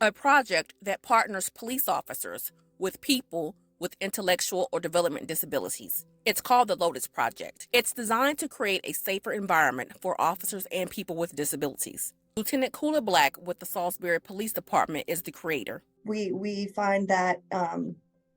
a project that partners police officers with people with intellectual or development disabilities. It's called the Lotus Project. It's designed to create a safer environment for officers and people with disabilities. Lieutenant Koula Black with the Salisbury Police Department is the creator. We find that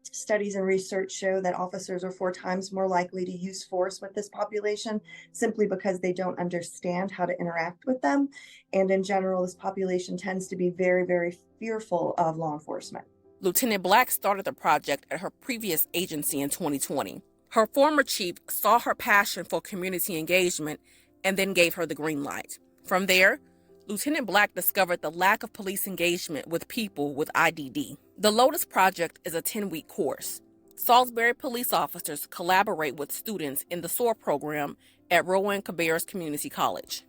studies and research show that officers are 4 times more likely to use force with this population simply because they don't understand how to interact with them. And in general, this population tends to be very, very fearful of law enforcement. Lieutenant Black started the project at her previous agency in 2020. Her former chief saw her passion for community engagement and then gave her the green light. From there, Lieutenant Black discovered the lack of police engagement with people with IDD. The Lotus Project is a 10-week course. Salisbury police officers collaborate with students in the SOAR program at Rowan Cabarrus Community College.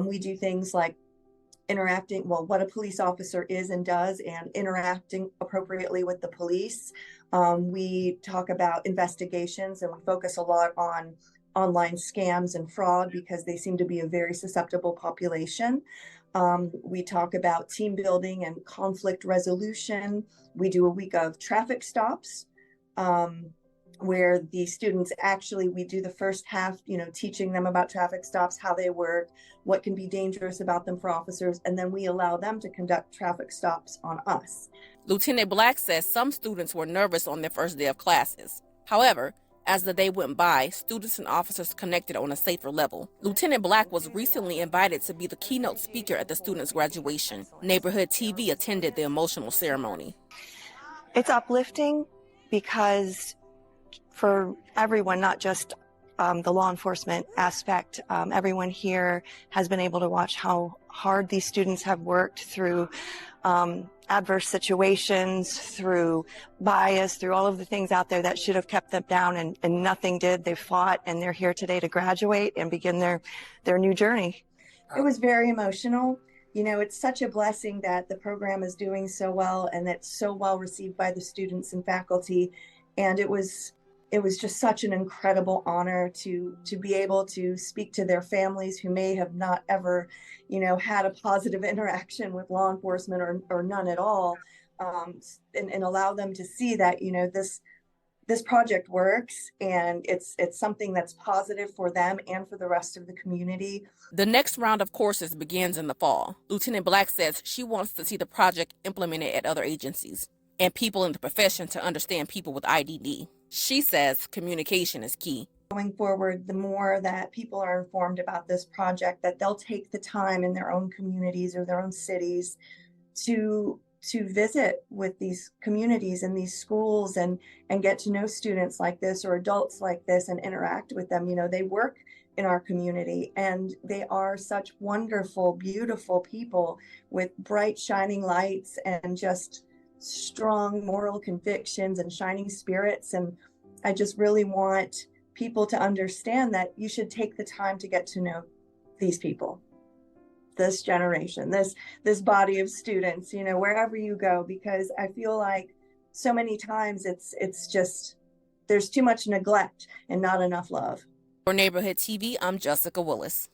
We do things like what a police officer is and does, and interacting appropriately with the police. We talk about investigations, and we focus a lot on online scams and fraud because they seem to be a very susceptible population. We talk about team building and conflict resolution. We do a week of traffic stops, where the students we do the first half, teaching them about traffic stops, how they work, what can be dangerous about them for officers, and then we allow them to conduct traffic stops on us. Lieutenant Black says some students were nervous on their first day of classes. However, as the day went by, students and officers connected on a safer level. Lieutenant Black was recently invited to be the keynote speaker at the students' graduation. Neighborhood TV attended the emotional ceremony. It's uplifting because for everyone, not just the law enforcement aspect, everyone here has been able to watch how hard these students have worked through adverse situations, through bias, through all of the things out there that should have kept them down, and nothing did. They fought, and they're here today to graduate and begin their new journey. It was very emotional. It's such a blessing that the program is doing so well and that's so well received by the students and faculty. And it was just such an incredible honor to be able to speak to their families who may have not ever, had a positive interaction with law enforcement or none at all, and allow them to see that, this project works and it's something that's positive for them and for the rest of the community. The next round of courses begins in the fall. Lieutenant Black says she wants to see the project implemented at other agencies and people in the profession to understand people with IDD. She says communication is key. Going forward, the more that people are informed about this project, that they'll take the time in their own communities or their own cities to visit with these communities and these schools and get to know students like this or adults like this and interact with them. They work in our community and they are such wonderful, beautiful people with bright, shining lights and just strong moral convictions and shining spirits. And I just really want people to understand that you should take the time to get to know these people, this generation, this body of students, wherever you go, because I feel like so many times it's just there's too much neglect and not enough love. For Neighborhood TV, I'm Jessica Willis.